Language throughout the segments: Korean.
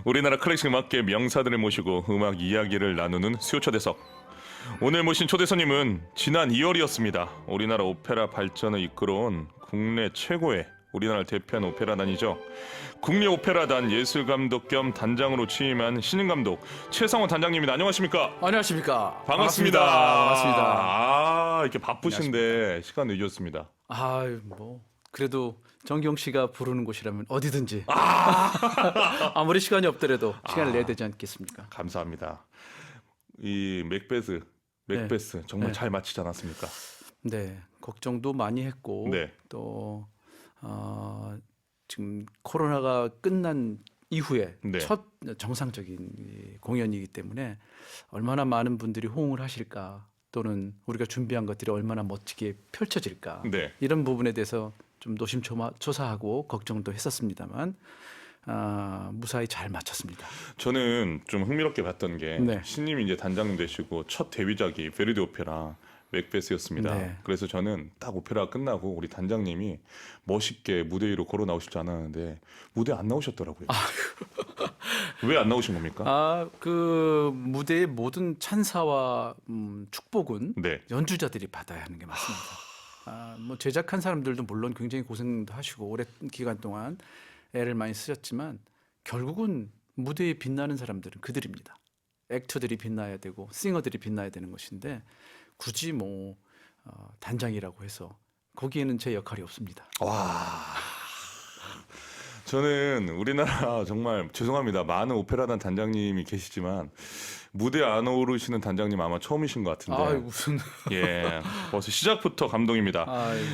우리나라 클래식 음악계 명사들을 모시고 음악 이야기를 나누는 수요초대석. 오늘 모신 초대 손님은 지난 2월이었습니다. 우리나라 오페라 발전을 이끌어온 국내 최고의 우리나라를 대표한 오페라단이죠. 국립오페라단 예술감독 겸 단장으로 취임한 신인 감독 최상원 단장님입니다. 안녕하십니까? 안녕하십니까? 반갑습니다. 반갑습니다. 아, 이렇게 바쁘신데 시간 늦었습니다. 뭐 그래도 정경 씨가 부르는 곳이라면 어디든지 아무리 시간이 없더라도 시간을 내야 되지 않겠습니까? 감사합니다. 이 맥베스 정말 네. 잘 마치지 않았습니까? 네, 걱정도 많이 했고 네. 또 지금 코로나가 끝난 이후에 네. 첫 정상적인 이 공연이기 때문에 얼마나 많은 분들이 호응을 하실까 또는 우리가 준비한 것들이 얼마나 멋지게 펼쳐질까 네. 이런 부분에 대해서 좀 노심초사하고 걱정도 했었습니다만 무사히 잘 마쳤습니다. 저는 좀 흥미롭게 봤던 게 네. 신님이 이제 단장님 되시고 첫 데뷔작이 베르디 오페라 맥베스였습니다. 네. 그래서 저는 딱 오페라가 끝나고 우리 단장님이 멋있게 무대 위로 걸어 나오실 줄 알았는데 무대 안 나오셨더라고요. 왜 안 나오신 겁니까? 그 무대의 모든 찬사와 축복은 네. 연주자들이 받아야 하는 게 맞습니다. 뭐 제작한 사람들도 물론 굉장히 고생도 하시고 오랜 기간 동안 애를 많이 쓰셨지만 결국은 무대에 빛나는 사람들은 그들입니다. 액터들이 빛나야 되고 싱어들이 빛나야 되는 것인데 굳이 뭐 단장이라고 해서 거기에는 제 역할이 없습니다. 와. 저는 우리나라 정말 죄송합니다. 많은 오페라단 단장님이 계시지만 무대 안 오르시는 단장님 아마 처음이신 것 같은데. 무슨 예, 벌써 시작부터 감동입니다.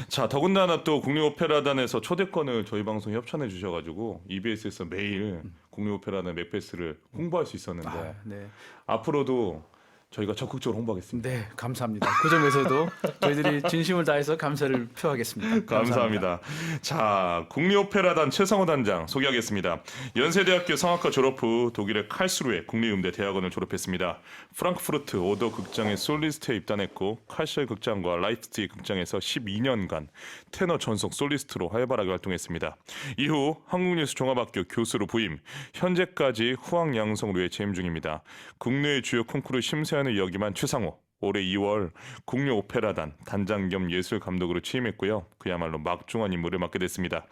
자, 더군다나 또 국립오페라단에서 초대권을 저희 방송에 협찬해 주셔가지고 EBS에서 매일 국립오페라단 맥베스를 홍보할 수 있었는데 네. 앞으로도 저희가 적극적으로 홍보하겠습니다. 네, 감사합니다. 그 점에서도 저희들이 진심을 다해서 감사를 표하겠습니다. 감사합니다. 자, 국립오페라단 최상호 단장 소개하겠습니다. 연세대학교 성악과 졸업 후 독일의 칼스루에 국립음대대학원을 졸업했습니다. 프랑크푸르트 오더 극장의 솔리스트에 입단했고 칼셜 극장과 라이프치히 극장에서 12년간 테너 전속 솔리스트로 활발하게 활동했습니다. 이후 한국예술종합학교 교수로 부임, 현재까지 후학양성로에 재임 중입니다. 국내의 주요 콩쿠르 심사위원을 역임한 최상호. 올해 2월 국립오페라단 단장 겸 예술감독으로 취임했고요. 그야말로 막중한 임무를 맡게 됐습니다.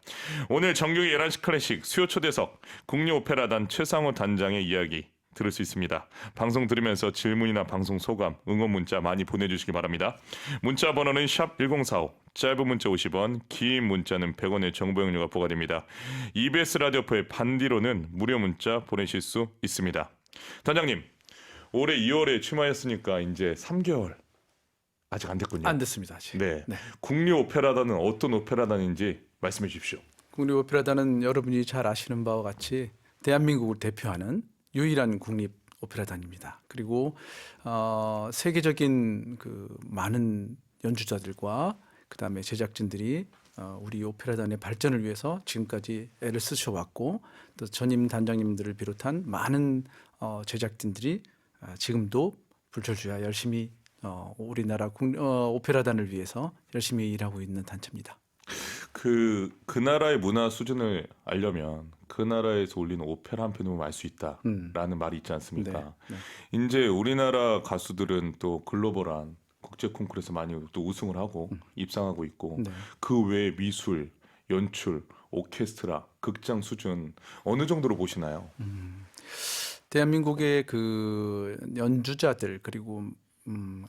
오늘 정경의 11시 클래식 수요초대석 국립오페라단 최상호 단장의 이야기 들을 수 있습니다. 방송 들으면서 질문이나 방송 소감, 응원 문자 많이 보내주시기 바랍니다. 문자 번호는 샵1045, 짧은 문자 50원, 긴 문자는 100원의 정보 용료가 부과됩니다. EBS 라디오포의 반디로는 무료 문자 보내실 수 있습니다. 단장님, 올해 2월에 출마했으니까 이제 3개월 아직 안 됐군요. 안 됐습니다. 아직. 네. 국립오페라단은 어떤 오페라단인지 말씀해 주십시오. 국립오페라단은 여러분이 잘 아시는 바와 같이 대한민국을 대표하는 유일한 국립오페라단입니다. 그리고 세계적인 그 많은 연주자들과 그다음에 제작진들이 우리 오페라단의 발전을 위해서 지금까지 애를 쓰셔왔고 또 전임 단장님들을 비롯한 많은 제작진들이 지금도 불철주야 열심히 우리나라 오페라단을 위해서 열심히 일하고 있는 단체입니다. 그 나라의 문화 수준을 알려면 그 나라에서 올리는 오페라 한 편을 알 수 있다라는 말이 있지 않습니까? 네. 이제 우리나라 가수들은 또 글로벌한 국제 콩쿠르에서 많이 또 우승을 하고 입상하고 있고 네. 그 외에 미술, 연출, 오케스트라, 극장 수준 어느 정도로 보시나요? 대한민국의 그 연주자들 그리고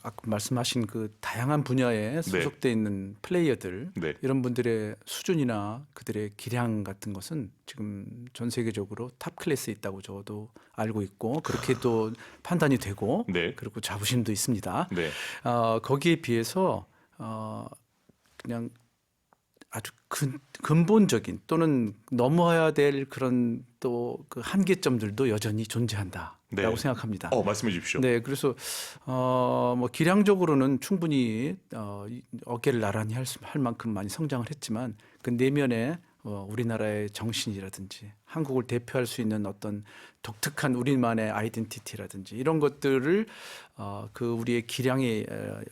아까 말씀하신 그 다양한 분야에 소속돼 있는 플레이어들 네. 이런 분들의 수준이나 그들의 기량 같은 것은 지금 전 세계적으로 탑 클래스에 있다고 저도 알고 있고 그렇게 또 판단이 되고 네. 그리고 자부심도 있습니다. 네. 거기에 비해서 그냥 아주 근본적인 또는 넘어야 될 그런 또 그 한계점들도 여전히 존재한다라고 네. 생각합니다. 말씀해 주십시오. 네, 그래서 뭐 기량적으로는 충분히 어깨를 나란히 할 만큼 많이 성장을 했지만 그 내면에 우리나라의 정신이라든지 한국을 대표할 수 있는 어떤 독특한 우리만의 아이덴티티라든지 이런 것들을 그 우리의 기량에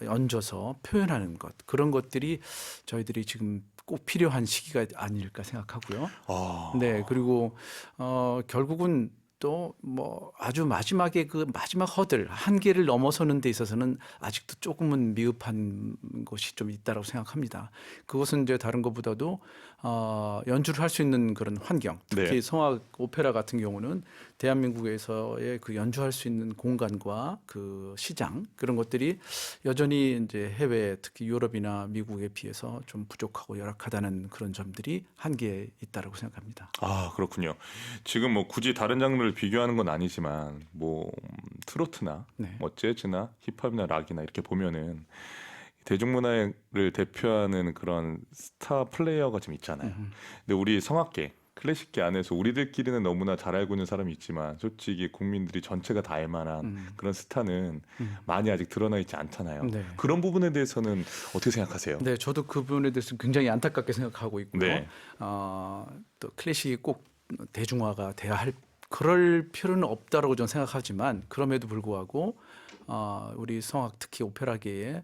얹어서 표현하는 것 그런 것들이 저희들이 지금 꼭 필요한 시기가 아닐까 생각하고요. 네, 그리고 결국은 또 뭐 아주 마지막에 그 마지막 허들 한계를 넘어서는 데 있어서는 아직도 조금은 미흡한 곳이 좀 있다라고 생각합니다. 그것은 이제 다른 것보다도 연주를 할 수 있는 그런 환경, 특히 네. 성악 오페라 같은 경우는 대한민국에서의 그 연주할 수 있는 공간과 그 시장 그런 것들이 여전히 이제 해외 특히 유럽이나 미국에 비해서 좀 부족하고 열악하다는 그런 점들이 한계에 있다라고 생각합니다. 아, 그렇군요. 지금 뭐 굳이 다른 장르를 비교하는 건 아니지만 뭐 트로트나 네. 뭐 재즈나 힙합이나 락이나 이렇게 보면은 대중문화를 대표하는 그런 스타 플레이어가 좀 있잖아요. 근데 우리 성악계, 클래식계 안에서 우리들끼리는 너무나 잘 알고 있는 사람이 있지만 솔직히 국민들이 전체가 다 알만한 그런 스타는 많이 아직 드러나 있지 않잖아요. 네. 그런 부분에 대해서는 어떻게 생각하세요? 네, 저도 그 부분에 대해서 굉장히 안타깝게 생각하고 있고요. 네. 또 클래식이 꼭 대중화가 돼야 할 그럴 필요는 없다라고 저는 생각하지만 그럼에도 불구하고 우리 성악 특히 오페라계에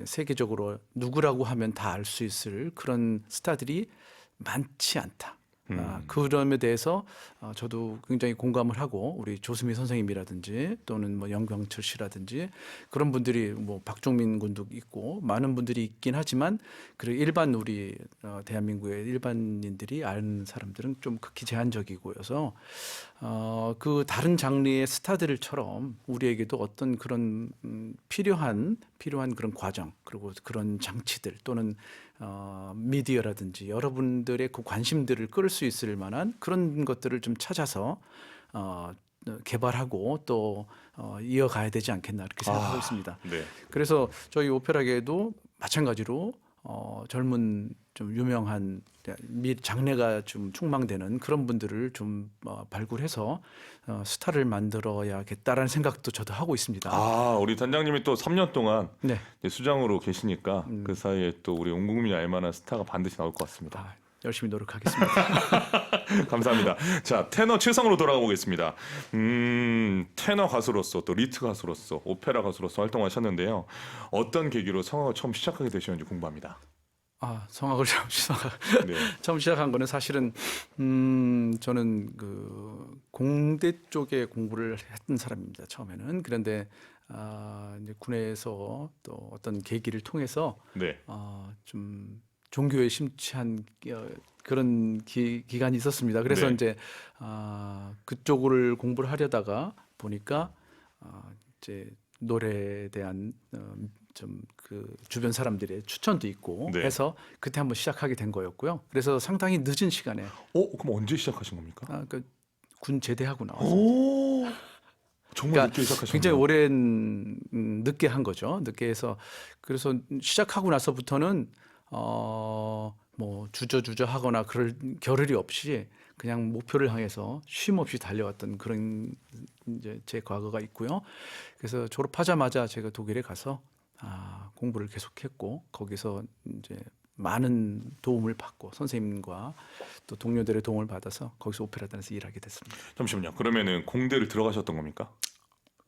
세계적으로 누구라고 하면 다 알 수 있을 그런 스타들이 많지 않다. 그 점에 대해서 저도 굉장히 공감을 하고 우리 조수미 선생님이라든지 또는 뭐 영광철 씨라든지 그런 분들이 뭐 박종민 군도 있고 많은 분들이 있긴 하지만 그리고 일반 우리 대한민국의 일반인들이 아는 사람들은 좀 극히 제한적이고여서 그 다른 장르의 스타들처럼 우리에게도 어떤 그런 필요한 그런 과정 그리고 그런 장치들 또는 미디어라든지 여러분들의 그 관심들을 끌을 수 있을 만한 그런 것들을 좀 찾아서 개발하고 또 이어가야 되지 않겠나 이렇게 생각하고 있습니다. 네. 그래서 저희 오페라계도 마찬가지로 젊은 좀 유명한 장래가 좀 충망되는 그런 분들을 좀 발굴해서 스타를 만들어야겠다라는 생각도 저도 하고 있습니다. 아, 우리 단장님이 또 3년 동안 네. 이제 수장으로 계시니까 그 사이에 또 우리 온 국민이 알만한 스타가 반드시 나올 것 같습니다. 열심히 노력하겠습니다. 감사합니다. 자, 테너 최성으로 돌아가 보겠습니다. 테너 가수로서 또 리트 가수로서 오페라 가수로서 활동하셨는데요. 어떤 계기로 성악을 처음 시작하게 되셨는지 궁금합니다. 성악을 네. 처음 시작한 거는 사실은 저는 그 공대 쪽에 공부를 했던 사람입니다. 처음에는 그런데 이제 군에서 또 어떤 계기를 통해서 네. 좀 종교에 심취한 그런 기간이 있었습니다. 그래서 네. 이제 그쪽을 공부를 하려다가 보니까 이제 노래에 대한 좀 그 주변 사람들의 추천도 있고 네. 해서 그때 한번 시작하게 된 거였고요. 그래서 상당히 늦은 시간에 그럼 언제 시작하신 겁니까? 군 제대하고 나왔어요. 오, 정말 그러니까 늦게 시작하셨네요. 굉장히 오랜 늦게 한 거죠. 늦게 해서 그래서 시작하고 나서부터는 뭐 주저주저 하거나 그럴 겨를이 없이 그냥 목표를 향해서 쉼 없이 달려왔던 그런 이제 제 과거가 있고요. 그래서 졸업하자마자 제가 독일에 가서 공부를 계속했고 거기서 이제 많은 도움을 받고 선생님과 또 동료들의 도움을 받아서 거기서 오페라단에서 일하게 됐습니다. 잠시만요. 그러면은 공대를 들어가셨던 겁니까?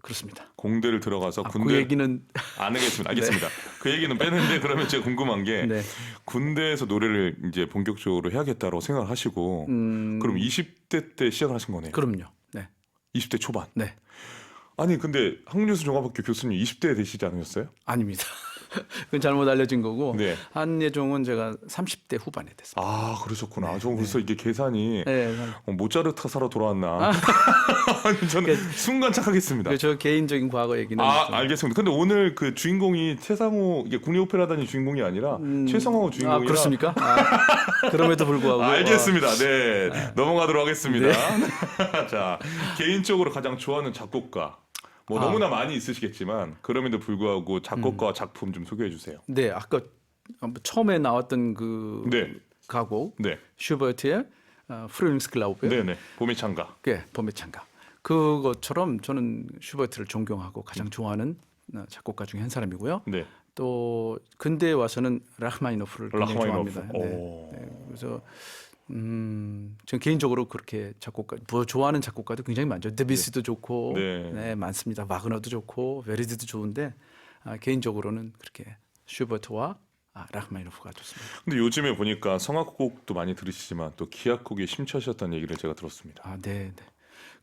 그렇습니다. 공대를 들어가서 그 군대 얘기는 안 하겠습니다. 알겠습니다. 그 얘기는 빼는데 그러면 제가 궁금한 게 네. 군대에서 노래를 이제 본격적으로 해야겠다고 생각을 하시고 그럼 20대 때 시작을 하신 거네요. 그럼요. 네. 20대 초반. 네. 아니 근데 한국예술종합학교 교수님 20대에 되시지 않으셨어요? 아닙니다. 그건 잘못 알려진 거고 네. 한예종은 제가 30대 후반에 됐습니다. 아, 그러셨구나. 저는 벌써 이게 계산이 네. 모차르트사로 돌아왔나. 아니, 저는 순간 착각했습니다. 저 개인적인 과거 얘기는 좀- 알겠습니다. 근데 오늘 그 주인공이 최상호, 이게 국립오페라단이 주인공이 아니라 최성호 주인공이라. 그렇습니까? 그럼에도 불구하고 알겠습니다. 네. 넘어가도록 하겠습니다. 자, 개인적으로 가장 좋아하는 작곡가. 뭐 너무나 많이 있으시겠지만 그럼에도 불구하고 작곡가와 작품 좀 소개해 주세요. 네, 아까 처음에 나왔던 그 네. 가곡 네. 슈버트의 프루링스클라우베 네, 네. 봄의 창가. 봄의 창가 그것처럼 저는 슈버트를 존경하고 가장 좋아하는 작곡가 중에 한 사람이고요. 네. 또 근대에 와서는 라흐마니노프를 굉장히 라흐마니노프. 좋아합니다. 오. 그래서 전 개인적으로 그렇게 작곡가 뭐 좋아하는 작곡가도 굉장히 많죠. 데뷔스도 좋고 네. 많습니다. 와그너도 좋고 베르디도 좋은데 개인적으로는 그렇게 슈버트와 라흐마니노프가 좋습니다. 근데 요즘에 보니까 성악곡도 많이 들으시지만 또 기악곡에 심취하셨다는 얘기를 제가 들었습니다. 네.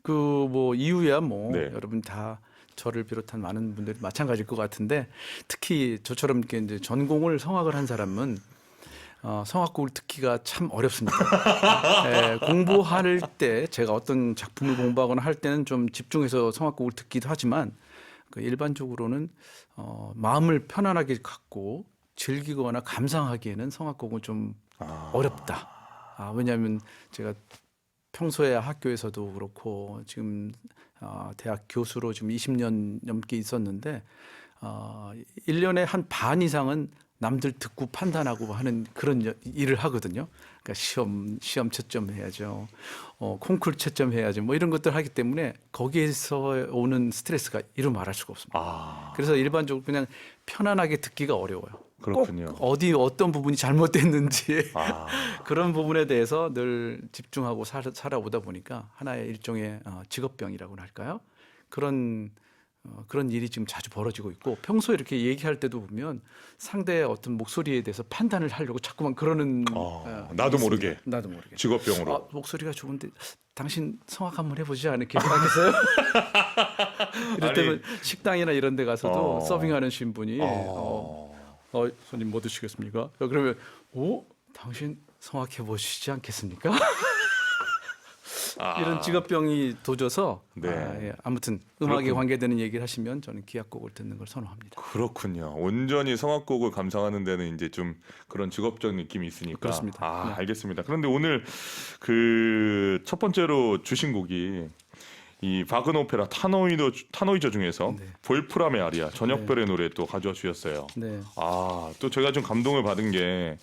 그 뭐 이유야 뭐 네. 여러분 다 저를 비롯한 많은 분들이 마찬가지일 것 같은데 특히 저처럼 이렇게 이제 전공을 성악을 한 사람은 성악곡을 듣기가 참 어렵습니다. 공부할 때 제가 어떤 작품을 공부하거나 할 때는 좀 집중해서 성악곡을 듣기도 하지만 그 일반적으로는 마음을 편안하게 갖고 즐기거나 감상하기에는 성악곡은 좀 어렵다. 왜냐하면 제가 평소에 학교에서도 그렇고 지금 대학 교수로 지금 20년 넘게 있었는데 1년에 한 반 이상은 남들 듣고 판단하고 하는 그런 일을 하거든요. 그러니까 시험 채점해야죠. 콩쿨 채점해야죠. 뭐 이런 것들 하기 때문에 거기에서 오는 스트레스가 이루 말할 수가 없습니다. 그래서 일반적으로 그냥 편안하게 듣기가 어려워요. 그렇군요. 꼭 어떤 부분이 잘못됐는지 그런 부분에 대해서 늘 집중하고 살아오다 보니까 하나의 일종의 직업병이라고나 할까요? 그런 일이 지금 자주 벌어지고 있고 평소에 이렇게 얘기할 때도 보면 상대의 어떤 목소리에 대해서 판단을 하려고 자꾸만 그러는 나도 모르게 나도 모르게 직업병으로 목소리가 좋은데 당신 성악 한번 해보지 않을게 생각했어요. 이럴 때면 식당이나 이런 데 가서도 서빙하는 신분이 손님 뭐 드시겠습니까? 그러면 당신 성악 해보시지 않겠습니까? 이런 직업병이 도져서 아무튼 음악에 관계되는 얘기를 하시면 저는 기악곡을 듣는 걸 선호합니다. 그렇군요. 온전히 성악곡을 감상하는 데는 이제 좀 그런 직업적 느낌이 있으니까. 그렇습니다. 네. 알겠습니다. 그런데 오늘 그 첫 번째로 주신 곡이 이 바그너 오페라 타노이저 중에서 볼프람의 아리아 저녁별의 노래 또 가져와 주셨어요. 네. 또 제가 좀 감동을 받은 게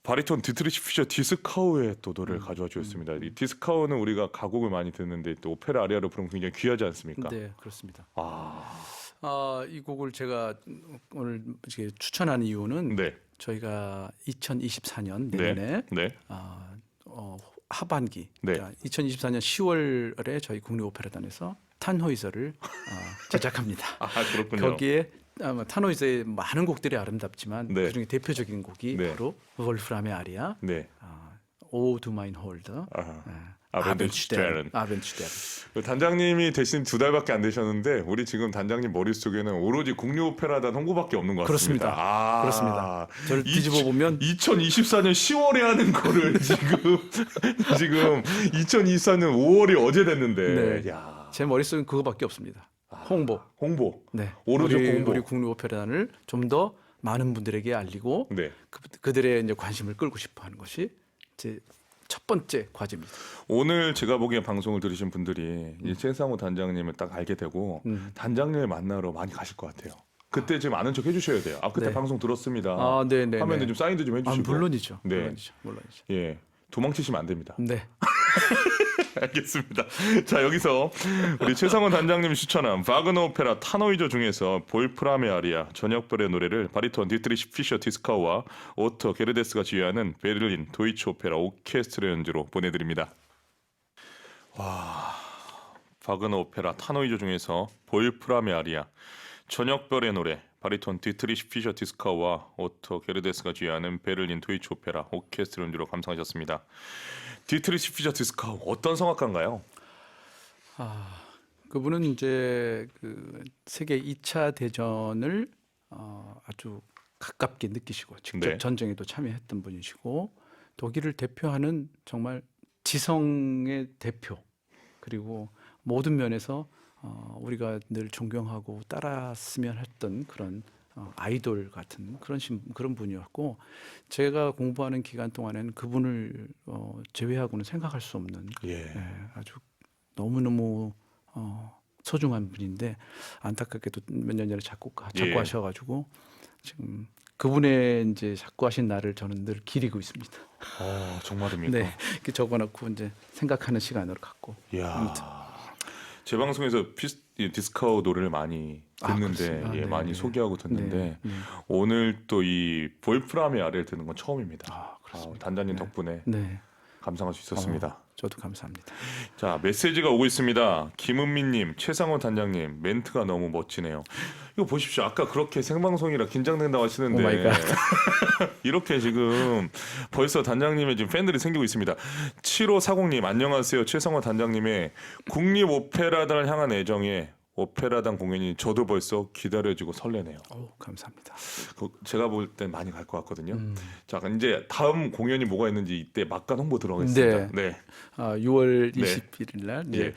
바리톤 디트리시 피셔 디스카우의 또 노래를 가져와 주셨습니다. 이 디스카우는 우리가 가곡을 많이 듣는데 또 오페라 아리아로 부르면 굉장히 귀하지 않습니까? 네, 그렇습니다. 이 곡을 제가 오늘 추천한 이유는 저희가 2024년 내년에 하반기, 그러니까 2024년 10월에 저희 국립오페라단에서 탄호이저를 제작합니다. 그렇군요. 거기에 아마 타노이저의 많은 곡들이 아름답지만 그중에 대표적인 곡이 바로 월프람의 아리아, 오 두 마인 홀더, 아벤슈테른. 단장님이 되신 2달밖에 안 되셨는데 우리 지금 단장님 머릿속에는 오로지 국립오페라단 홍보밖에 없는 것 같습니다. 그렇습니다. 저를 뒤집어 보면 2024년 10월에 하는 거를 지금 2024년 5월이 어제 됐는데 제 머릿속엔 그거밖에 없습니다. 홍보. 오로지 홍보. 우리 국립오페라단을 좀 더 많은 분들에게 알리고 그들의 이제 관심을 끌고 싶어하는 것이 제 첫 번째 과제입니다. 오늘 제가 보기에 방송을 들으신 분들이 이 최상호 단장님을 딱 알게 되고 단장님을 만나러 많이 가실 것 같아요. 그때 지금 아는 척 해주셔야 돼요. 그때 방송 들었습니다. 하면 좀 사인도 좀 해주시고. 물론이죠. 예, 도망치시면 안 됩니다. 네. 알겠습니다. 자, 여기서 우리 최상원 단장님이 추천한 바그너 오페라 타노이저 중에서 볼프람의 아리아 저녁별의 노래를 바리톤 디트리시 피셔 디스카우와 오터 게르데스가 지휘하는 베를린 도이치 오페라 오케스트라 연주로 보내드립니다. 바그너 오페라 타노이저 중에서 볼프람의 아리아 저녁별의 노래 바리톤 디트리시 피셔 디스카우와 오터 게르데스가 지휘하는 베를린 도이치 오페라 오케스트라 연주로 감상하셨습니다. 디트리시 피셔 디스카우 어떤 성악가인가요? 그분은 이제 그 세계 2차 대전을 아주 가깝게 느끼시고 직접 전쟁에도 참여했던 분이시고 독일을 대표하는 정말 지성의 대표 그리고 모든 면에서 우리가 늘 존경하고 따랐으면 했던 그런 아이돌 같은 그런 분이었고 제가 공부하는 기간 동안에는 그분을 제외하고는 생각할 수 없는 아주 너무너무 소중한 분인데 안타깝게도 몇 년 전에 작고하셔가지고 지금 그분의 이제 작고하신 날을 저는 늘 기리고 있습니다. 정말입니까? 네, 이렇게 적어놓고 이제 생각하는 시간으로 갖고. 아무튼. 제 방송에서 디스카우 노래를 많이 듣는데 많이 소개하고 듣는데 오늘 또 이 볼프람의 아래를 듣는 건 처음입니다. 단장님 덕분에 감상할 수 있었습니다. 저도 감사합니다. 자, 메시지가 오고 있습니다. 김은미님, 최상호 단장님, 멘트가 너무 멋지네요. 이거 보십시오. 아까 그렇게 생방송이라 긴장된다고 하시는데 오 마이 갓. 이렇게 지금 벌써 단장님의 지금 팬들이 생기고 있습니다. 7540님, 안녕하세요. 최상호 단장님의 국립오페라단을 향한 애정에 오페라단 공연이 저도 벌써 기다려지고 설레네요. 감사합니다. 제가 볼 땐 많이 갈 것 같거든요. 자, 이제 다음 공연이 뭐가 있는지 이때 막간 홍보 들어가겠습니다. 네. 6월 네. 21일 날 예. 이제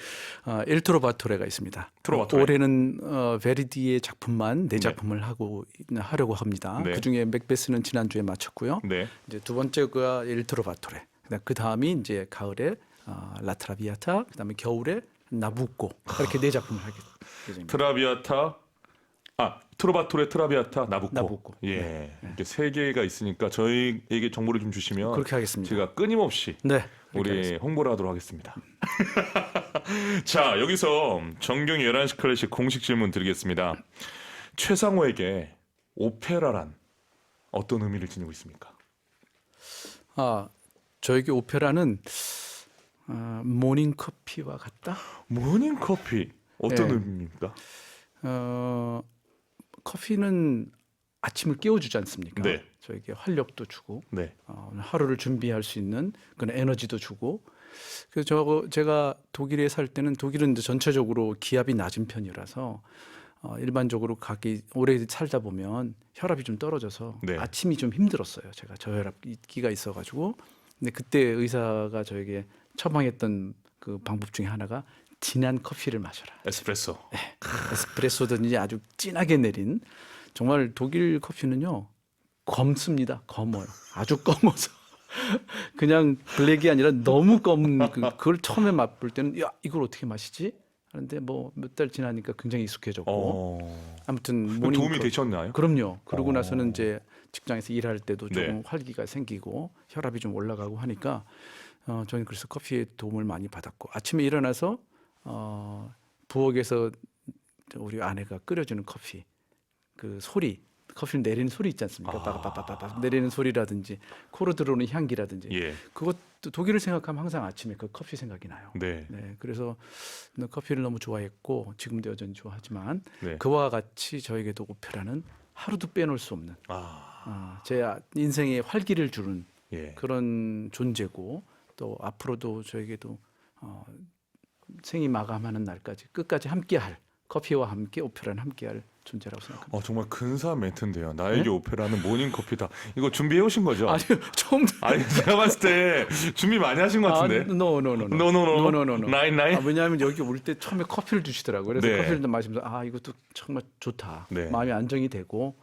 일 트로바토레가 있습니다. 트로바토레. 올해는 베르디의 작품만 네 네. 작품을 하려고 합니다. 네. 그중에 맥베스는 지난주에 마쳤고요. 네. 이제 두 번째가 일 트로바토레. 그 다음이 이제 가을에 라트라비아타, 그다음에 겨울에 나부코 이렇게 네 작품을 하게 됩니다. 트라비아타, 트로바토레, 트라비아타, 나부코. 나부코. 예. 이렇게 세 개가 있으니까 저희에게 정보를 좀 주시면 그렇게 하겠습니다. 제가 끊임없이 네, 우리 홍보를 하도록 하겠습니다. 자, 여기서 정경이 11시 클래식 공식 질문 드리겠습니다. 최상호에게 오페라란 어떤 의미를 지니고 있습니까? 저에게 오페라는 모닝 커피와 같다. 모닝 커피 어떤 네. 의미입니까? 커피는 아침을 깨워주지 않습니까? 네. 저에게 활력도 주고 네. 오늘 하루를 준비할 수 있는 그런 에너지도 주고. 그래서 제가 독일에 살 때는 독일은 이제 전체적으로 기압이 낮은 편이라서 일반적으로 오래 살다 보면 혈압이 좀 떨어져서 네. 아침이 좀 힘들었어요. 제가 저혈압기가 있어가지고. 근데 그때 의사가 저에게 처방했던 그 방법 중에 하나가 진한 커피를 마셔라. 에스프레소. 에스프레소든지 아주 진하게 내린 정말 독일 커피는요 검습니다. 검어요. 아주 검어서 그냥 블랙이 아니라 너무 검은 그걸 처음에 맛볼 때는 야 이걸 어떻게 마시지? 하는데 뭐 몇 달 지나니까 굉장히 익숙해졌고 아무튼 모닝 도움이 되셨나요? 그럼요. 그러고 나서는 이제 직장에서 일할 때도 조금 네. 활기가 생기고 혈압이 좀 올라가고 하니까 저는 그래서 커피에 도움을 많이 받았고 아침에 일어나서 부엌에서 우리 아내가 끓여주는 커피 그 소리 커피를 내리는 소리 있지 않습니까? 빠바바바바 내리는 소리라든지 코로 들어오는 향기라든지 예. 그것도 독일을 생각하면 항상 아침에 그 커피 생각이 나요. 네. 네, 그래서 커피를 너무 좋아했고 지금도 여전히 좋아하지만 네. 그와 같이 저에게도 오페라는 하루도 빼놓을 수 없는 제 인생에 활기를 주는 예. 그런 존재고 또 앞으로도 저에게도 생이 마감하는 날까지 끝까지 함께할 커피와 함께 오페라는 함께할 존재라고 생각합니다. 정말 근사한 멘트인데요. 나에게 네? 오페라는 모닝 커피다. 이거 준비해 오신 거죠? 아니요, 처음 아니 제가 봤을 때 준비 많이 하신 것 같은데. 노노노노. 나인. 왜냐하면 여기 올 때 처음에 커피를 주시더라고요. 그래서 네. 커피를 마시면서 이것도 정말 좋다. 네. 마음이 안정이 되고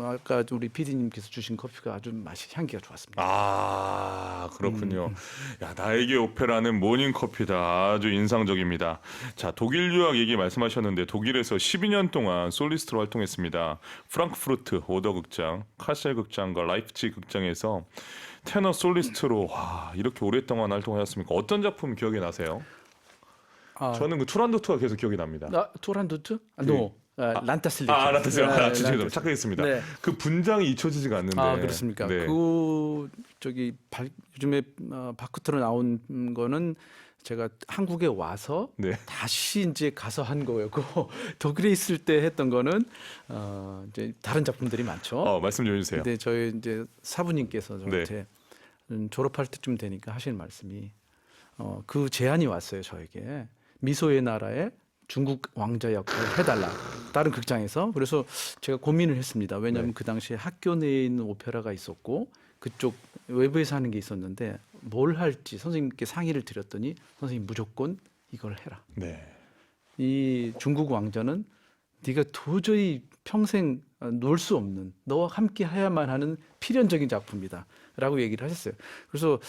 아까 우리 PD님께서 주신 커피가 아주 향기가 좋았습니다. 그렇군요. 야, 나에게 오페라는 모닝 커피다. 아주 인상적입니다. 자, 독일 유학 얘기 말씀하셨는데 독일에서 12년 동안 솔리스트로 활동했습니다. 프랑크푸르트 오더 극장, 카셀 극장과 라이프치히 극장에서 테너 솔리스트로 이렇게 오랫동안 활동하셨습니까? 어떤 작품 기억이 나세요? 저는 그 투란도트가 계속 기억이 납니다. 투란도트? 란타슬리. 란타슬리. 죄송합니다. 착각했습니다. 네. 그 분장이 잊혀지지가 않는데. 그렇습니까? 네. 요즘에 바쿠트로 나온 거는 제가 한국에 와서 네. 다시 이제 가서 한 거였고 독일에 있을 때 했던 거는 이제 다른 작품들이 많죠. 말씀 좀 해주세요. 근데 저희 이제 사부님께서 저한테 졸업할 때쯤 되니까 하시는 말씀이 그 제안이 왔어요. 저에게 미소의 나라에 중국 왕자 역할을 해달라. 다른 극장에서. 그래서 제가 고민을 했습니다. 왜냐하면 그 당시에 학교 내에 있는 오페라가 있었고 그쪽 외부에서 하는 게 있었는데 뭘 할지 선생님께 상의를 드렸더니 선생님 무조건 이걸 해라. 네. 이 중국 왕자는 네가 도저히 평생 놀 수 없는 너와 함께 해야만 하는 필연적인 작품이다. 라고 얘기를 하셨어요. 그래서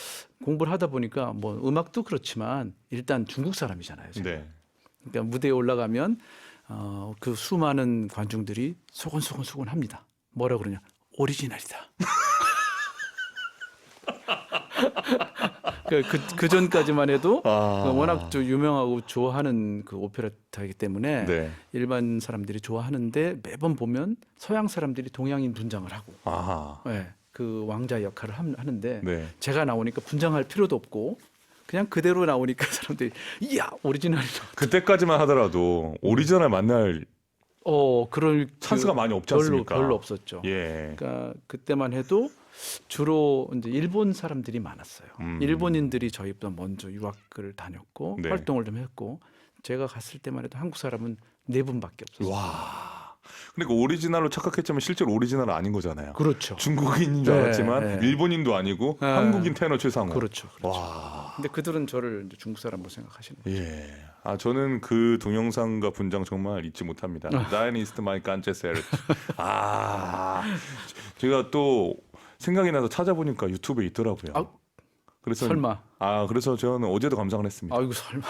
공부를 하다 보니까 뭐 음악도 그렇지만 일단 중국 사람이잖아요. 제가. 네. 그러니까 무대에 올라가면 그 수많은 관중들이 소곤소곤 합니다. 뭐라 그러냐? 오리지널이다. 그 전까지만 해도 워낙 좀 유명하고 좋아하는 그 오페라타이기 때문에 네. 일반 사람들이 좋아하는데 매번 보면 서양 사람들이 동양인 분장을 하고. 네. 그 왕자 역할을 하는데 네. 제가 나오니까 분장할 필요도 없고 그냥 그대로 나오니까 사람들이 이야 오리지널이다. 그때까지만 하더라도 오리지널 만날 그럴 찬스가 많이 없지 않습니까? 별로 없었죠. 예. 그러니까 그때만 해도 주로 이제 일본 사람들이 많았어요. 일본인들이 저희보다 먼저 유학을 다녔고 네. 활동을 좀 했고 제가 갔을 때만 해도 한국 사람은 4분밖에 없었어요. 와. 그러니까 오리지널로 착각했지만 실제로 오리지널은 아닌 거잖아요. 그렇죠. 중국인인 줄 네, 알았지만 네. 일본인도 아니고 네. 한국인 테너 최상호. 그렇죠. 와. 근데 그들은 저를 이제 중국 사람으로 생각하시는 거예요. 예. 아 저는 그 동영상과 분장 정말 잊지 못합니다. Dein ist mein ganzes Herz. 아. 제가 또 생각이 나서 찾아보니까 유튜브에 있더라고요. 아, 그래서 설마. 그래서 저는 어제도 감상을 했습니다. 아이고 설마.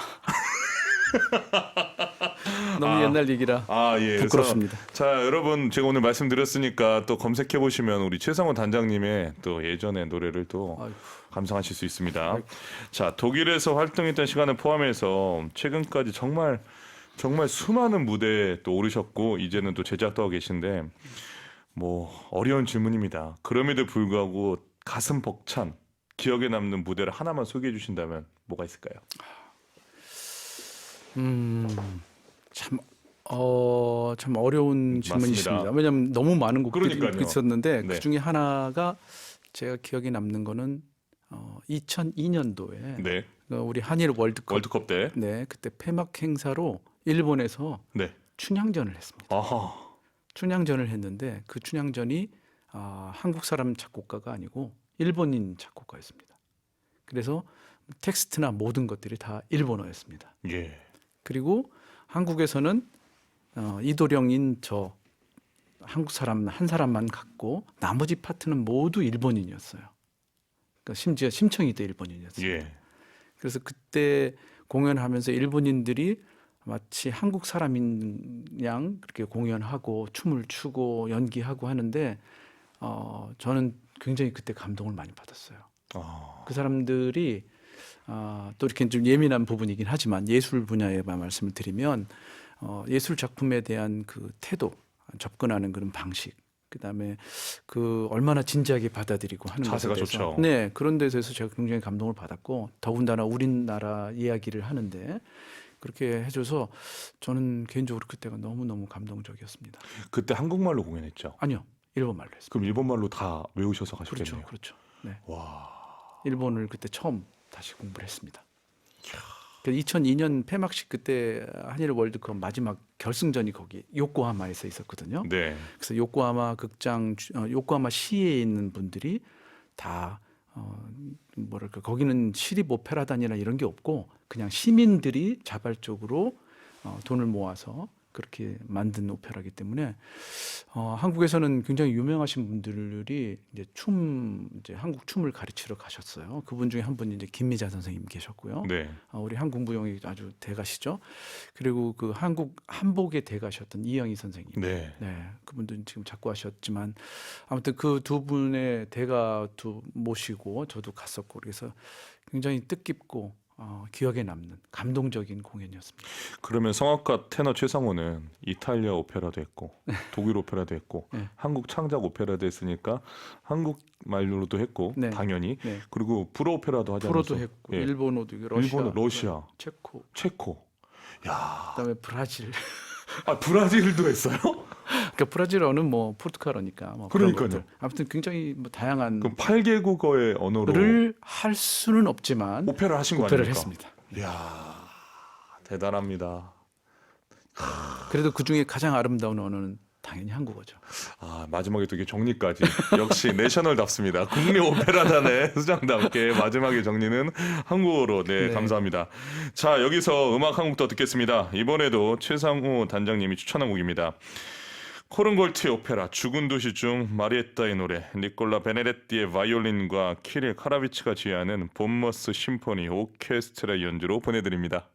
너무 옛날 얘기라 예. 부끄럽습니다. 그래서, 자, 여러분 제가 오늘 말씀드렸으니까 또 검색해 보시면 우리 최상호 단장님의 또 예전의 노래를 또 아이고. 감상하실 수 있습니다. 아이고. 자, 독일에서 활동했던 시간을 포함해서 최근까지 정말 수많은 무대에 또 오르셨고 이제는 또 제작도 하고 계신데 뭐 어려운 질문입니다. 그럼에도 불구하고 가슴 벅찬 기억에 남는 무대를 하나만 소개해 주신다면 뭐가 있을까요? 참 어려운 질문이십니다. 왜냐하면 너무 많은 곡들이 그러니까요. 있었는데 네. 그 중에 하나가 제가 기억에 남는 거는 2002년도에 네. 우리 한일 월드컵 월드컵 때. 네 그때 폐막 행사로 일본에서 네. 춘향전을 했습니다. 아하. 춘향전을 했는데 그 춘향전이 한국 사람 작곡가가 아니고 일본인 작곡가였습니다. 그래서 텍스트나 모든 것들이 다 일본어였습니다. 예. 그리고 한국에서는 이도령인 저 한국 사람 한 사람만 갔고 나머지 파트는 모두 일본인이었어요. 그러니까 심지어 심청이도 일본인이었어요. 예. 그래서 그때 공연하면서 일본인들이 마치 한국 사람인 양 그렇게 공연하고 춤을 추고 연기하고 하는데 저는 굉장히 그때 감동을 많이 받았어요. 그 사람들이 또 이렇게 좀 예민한 부분이긴 하지만 예술 분야에만 말씀을 드리면 예술 작품에 대한 그 태도, 접근하는 그런 방식, 그다음에 그 얼마나 진지하게 받아들이고 하는 자세가 것에 대해서 좋죠. 네 그런 데서 제가 굉장히 감동을 받았고 더군다나 우리나라 이야기를 하는데 그렇게 해줘서 저는 개인적으로 그때가 너무 감동적이었습니다. 그때 한국말로 공연했죠. 아니요 일본말로 했어요. 그럼 일본말로 다 외우셔서 가셨겠네요. 그렇죠. 네. 와. 일본을 그때 처음 다시 공부를 했습니다. 2002년 폐막식 그때 한일 월드컵 마지막 결승전이 거기 요코하마에서 있었거든요. 네. 그래서 요코하마 극장 요코하마 시에 있는 분들이 다 뭐랄까 거기는 시립 오페라단이나 이런 게 없고 그냥 시민들이 자발적으로 돈을 모아서 그렇게 만든 오페라이기 때문에 한국에서는 굉장히 유명하신 분들이 이제 한국 춤을 가르치러 가셨어요. 그분 중에 한 분이 이제 김미자 선생님 계셨고요. 네. 우리 한국 무용의 아주 대가시죠. 그리고 그 한국 한복의 대가셨던 이영희 선생님. 네. 네, 그분도 지금 자꾸 하셨지만 아무튼 그 두 분의 대가 모시고 저도 갔었고 그래서 굉장히 뜻깊고 기억에 남는 감동적인 공연이었습니다. 그러면 성악가 테너 최상호는 이탈리아 오페라도 했고 독일 오페라도 했고 네. 한국 창작 오페라도 했으니까 한국 말로도 했고 네. 당연히 네. 그리고 불어 오페라도 하지 않았어요? 프로도 했고 예. 일본어도 있고, 러시아, 체코, 체코. 야, 그다음에 브라질. 브라질도 했어요? 그러니까 브라질어는 뭐 포르투갈어니까 뭐 그런 그러니까요. 것들. 아무튼 굉장히 뭐 다양한 그럼 8개국어의 언어로 를 할 수는 없지만 오페라 하신 거 오페라를 아닙니까? 했습니다. 이야, 대단합니다. 그래도 그 중에 가장 아름다운 언어는 당연히 한국어죠. 마지막에 되게 정리까지 역시 내셔널답습니다. 국내 오페라단의 수장답게 마지막에 정리는 한국어로 네, 네. 감사합니다. 자, 여기서 음악 한 곡 더 듣겠습니다. 이번에도 최상호 단장님이 추천한 곡입니다. 코른골트의 오페라 죽은 도시 중 마리에tta의 노래 니콜라 베네데티의 바이올린과 키릴 카라비치가 지휘하는 본머스 심포니 오케스트라 연주로 보내드립니다.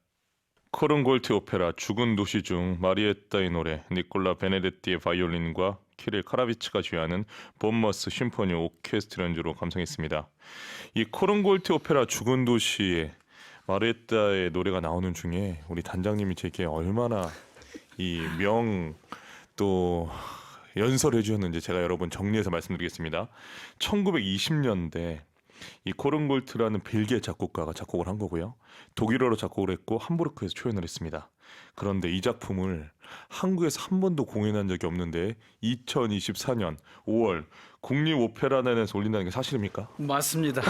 코른골트 오페라 죽은 도시 중 마리에tta의 노래 니콜라 베네데티의 바이올린과 키릴 카라비치가 지휘하는 본머스 심포니 오케스트라 연주로 감상했습니다. 이 코른골트 오페라 죽은 도시에 마리에tta의 노래가 나오는 중에 우리 단장님이 제게 얼마나 이 명 또 연설해 주셨는지 제가 여러분 정리해서 말씀드리겠습니다. 1920년대 이 코른골트라는 벨기에 작곡가가 작곡을 한 거고요. 독일어로 작곡을 했고 함부르크에서 초연을 했습니다. 그런데 이 작품을 한국에서 한 번도 공연한 적이 없는데 2024년 5월 국립오페라단에서 올린다는 게 사실입니까? 맞습니다.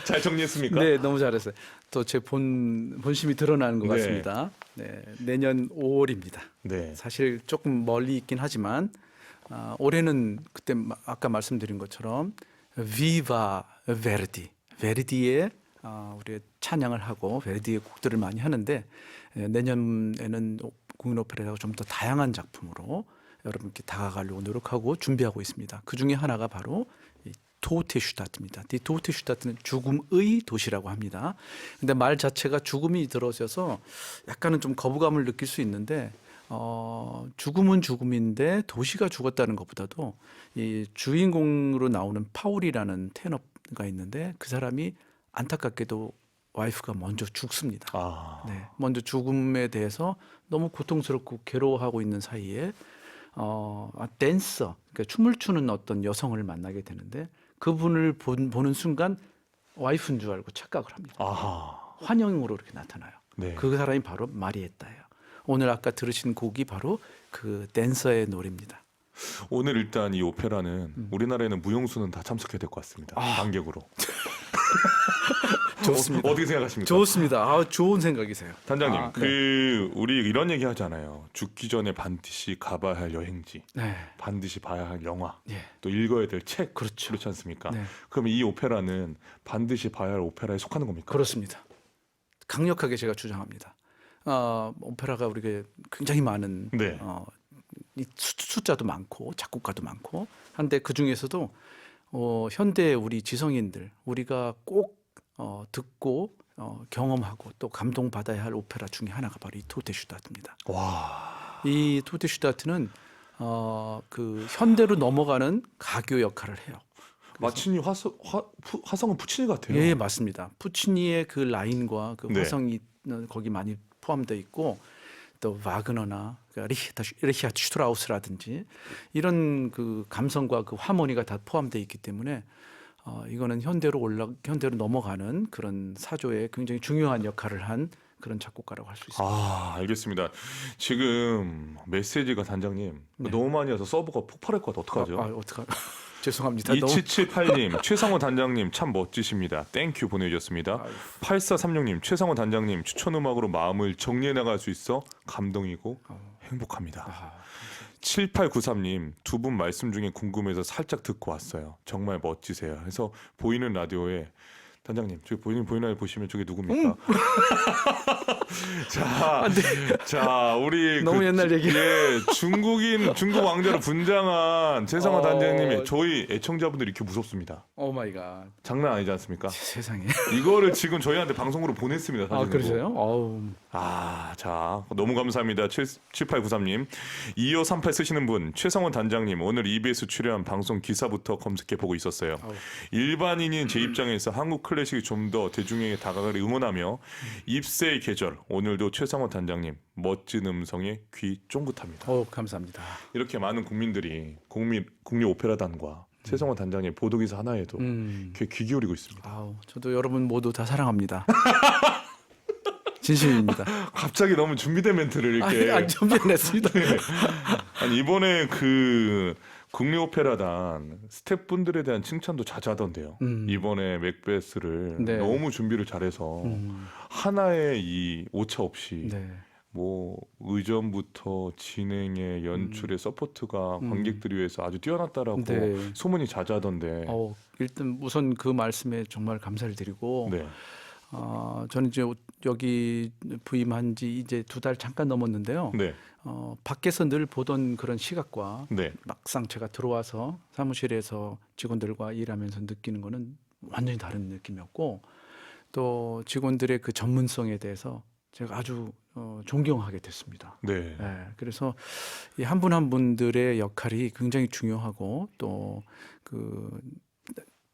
잘 정리했습니까? 네, 너무 잘했어요. 또 제 본심이 드러나는 것 네. 같습니다. 네, 내년 5월입니다. 네. 사실 조금 멀리 있긴 하지만 올해는 그때 아까 말씀드린 것처럼 비바 베르디, 베르디의 우리 찬양을 하고 베르디의 곡들을 많이 하는데 내년에는 국민오페라가 좀 더 다양한 작품으로 여러분께 다가가려고 노력하고 준비하고 있습니다. 그 중에 하나가 바로 이 토테슈타트입니다. 이 토테슈타트는 죽음의 도시라고 합니다. 근데 말 자체가 죽음이 들어서서 약간은 좀 거부감을 느낄 수 있는데 죽음은 죽음인데 도시가 죽었다는 것보다도 이 주인공으로 나오는 파울이라는 테너가 있는데 그 사람이 안타깝게도 와이프가 먼저 죽습니다. 아, 네, 먼저 죽음에 대해서 너무 고통스럽고 괴로워하고 있는 사이에 댄서, 그러니까 춤을 추는 어떤 여성을 만나게 되는데 그분을 보는 순간 와이프인 줄 알고 착각을 합니다. 아하, 환영으로 이렇게 나타나요. 네. 그 사람이 바로 마리에타예요. 오늘 아까 들으신 곡이 바로 그 댄서의 노래입니다. 오늘 일단 이 오페라는 우리나라에는 무용수는 다 참석해야 될 것 같습니다. 관객으로. 좋습니다. 어떻게 생각하십니까? 좋습니다. 좋은 생각이세요. 단장님, 네. 우리 이런 얘기 하잖아요. 죽기 전에 반드시 가봐야 할 여행지, 네. 반드시 봐야 할 영화, 예. 또 읽어야 될 책, 그렇죠. 그렇지 않습니까? 네. 그럼 이 오페라는 반드시 봐야 할 오페라에 속하는 겁니까? 그렇습니다. 강력하게 제가 주장합니다. 오페라가 우리가 굉장히 많은 네. 이 숫자도 많고 작곡가도 많고 한데 그 중에서도 현대 우리 지성인들 우리가 꼭 듣고 경험하고 또 감동받아야 할 오페라 중에 하나가 바로 이 토테슈타트입니다. 와, 이 토테슈타트는 그 현대로 넘어가는 가교 역할을 해요. 마치니 화성은 푸치니 같아요. 예, 맞습니다. 푸치니의 그 라인과 그 네. 화성이 거기 많이 포함되어 있고 또 와그너나 리히아트 슈트라우스라든지 이런 그 감성과 그 하모니가 다 포함되어 있기 때문에 이거는 현대로 넘어가는 그런 사조에 굉장히 중요한 역할을 한 그런 작곡가라고 할 수 있습니다. 아, 알겠습니다. 지금 메시지가 단장님 너무 많이 와서 서버가 폭발할 것 같아. 어떡하죠? 어떡하 죄송합니다. 2778님, 최성호 단장님 참 멋지십니다. 땡큐 보내주셨습니다. 아유. 8436님, 최성호 단장님 추천 음악으로 마음을 정리해 나갈 수 있어 감동이고 행복합니다. 아, 7893님, 두 분 말씀 중에 궁금해서 살짝 듣고 왔어요. 정말 멋지세요. 해서 보이는 라디오에 단장님, 저기 보이는 라디오 보시면 저게 누굽니까? 자, 우리 너무 옛날 얘기. 예, 중국 왕자로 분장한 최성호 단장님이 저희 애청자분들이 이렇게 무섭습니다. 오 마이 갓. 장난 아니지 않습니까? 세상에. 이거를 지금 저희한테 방송으로 보냈습니다. 사진으로. 그러세요? 어우. 자, 너무 감사합니다. 7893님. 2538 쓰시는 분, 최성원 단장님, 오늘 EBS 출연 방송 기사부터 검색해 보고 있었어요. 일반인인 제 입장에서 한국 클래식이 좀 더 대중에게 다가가길 응원하며 입세의 계절, 오늘도 최성원 단장님, 멋진 음성에 귀 쫑긋합니다. 감사합니다. 이렇게 많은 국민들이 국립오페라단과 최성원 단장님 보도기사 하나에도 귀 기울이고 있습니다. 저도 여러분 모두 다 사랑합니다. 진심입니다. 갑자기 너무 준비된 멘트를 이렇게. 준비 안 했습니다. 아니 이번에 그 국립오페라단 스태프분들에 대한 칭찬도 자자하던데요. 이번에 맥베스를 네. 너무 준비를 잘해서 하나의 이 오차 없이 네. 뭐 의전부터 진행에 연출에 서포트가 관객들을 위해서 아주 뛰어났다라고 네. 소문이 자자하던데. 일단 우선 그 말씀에 정말 감사를 드리고 네. 저는 이제 여기 부임한 지 이제 2달 잠깐 넘었는데요. 네. 밖에서 늘 보던 그런 시각과 네. 막상 제가 들어와서 사무실에서 직원들과 일하면서 느끼는 거는 완전히 다른 느낌이었고 또 직원들의 그 전문성에 대해서 제가 아주 존경하게 됐습니다. 네. 네, 그래서 이 한 분 한 분들의 역할이 굉장히 중요하고 또 그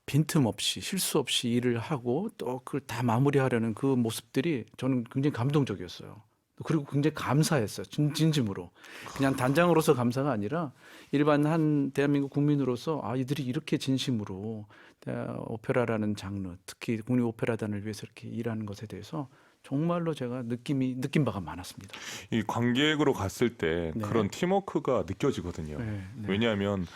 빈틈없이 실수 없이 일을 하고 또 그걸 다 마무리하려는 그 모습들이 저는 굉장히 감동적이었어요. 그리고 굉장히 감사했어요. 진심으로. 그냥 단장으로서 감사가 아니라 일반 한 대한민국 국민으로서 아 이들이 이렇게 진심으로 오페라라는 장르, 특히 국립 오페라단을 위해서 이렇게 일하는 것에 대해서 정말로 제가 느낀 바가 많았습니다. 이 관객으로 갔을 때 네. 그런 팀워크가 느껴지거든요. 네, 네. 왜냐하면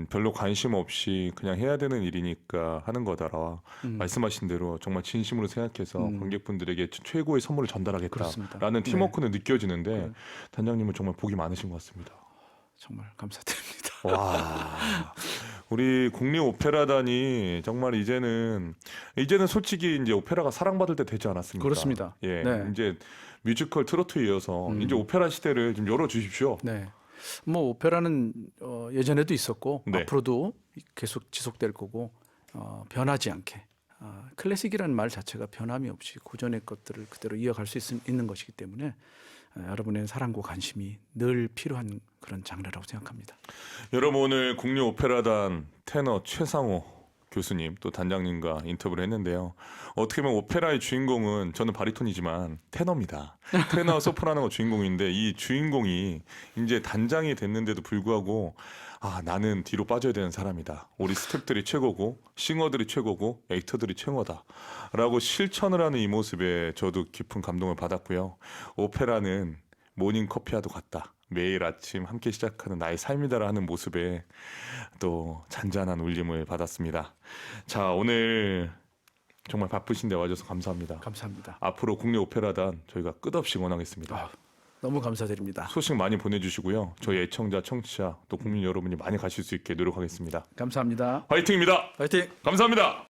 별로 관심 없이 그냥 해야 되는 일이니까 하는 거다라 말씀하신 대로 정말 진심으로 생각해서 관객분들에게 최고의 선물을 그렇습니다. 전달하겠다라는 네. 팀워크는 느껴지는데 단장님은 정말 복이 많으신 것 같습니다. 정말 감사드립니다. 와, 우리 국립오페라단이 정말 이제는 솔직히 이제 오페라가 사랑받을 때 되지 않았습니까? 그렇습니다. 예, 네. 이제 뮤지컬 트로트에 이어서 이제 오페라 시대를 좀 열어 주십시오. 네. 뭐 오페라는 예전에도 있었고 네. 앞으로도 계속 지속될 거고 변하지 않게 클래식이라는 말 자체가 변함이 없이 고전의 것들을 그대로 이어갈 수 있는 것이기 때문에 여러분의 사랑과 관심이 늘 필요한 그런 장르라고 생각합니다. 여러분 오늘 국립오페라단 테너 최상호 교수님 또 단장님과 인터뷰를 했는데요. 어떻게 보면 오페라의 주인공은 저는 바리톤이지만 테너입니다. 테너 소프라노가 주인공인데 이 주인공이 이제 단장이 됐는데도 불구하고 아 나는 뒤로 빠져야 되는 사람이다. 우리 스태프들이 최고고 싱어들이 최고고 액터들이 최고다라고 실천을 하는 이 모습에 저도 깊은 감동을 받았고요. 오페라는 모닝커피와도 같다. 매일 아침 함께 시작하는 나의 삶이다라 하는 모습에 또 잔잔한 울림을 받았습니다. 자, 오늘 정말 바쁘신데 와줘서 감사합니다. 감사합니다. 앞으로 국립오페라단 저희가 끝없이 응원하겠습니다. 너무 감사드립니다. 소식 많이 보내주시고요. 저희 애청자, 청취자 또 국민 여러분이 많이 가실 수 있게 노력하겠습니다. 감사합니다. 화이팅입니다. 화이팅! 감사합니다.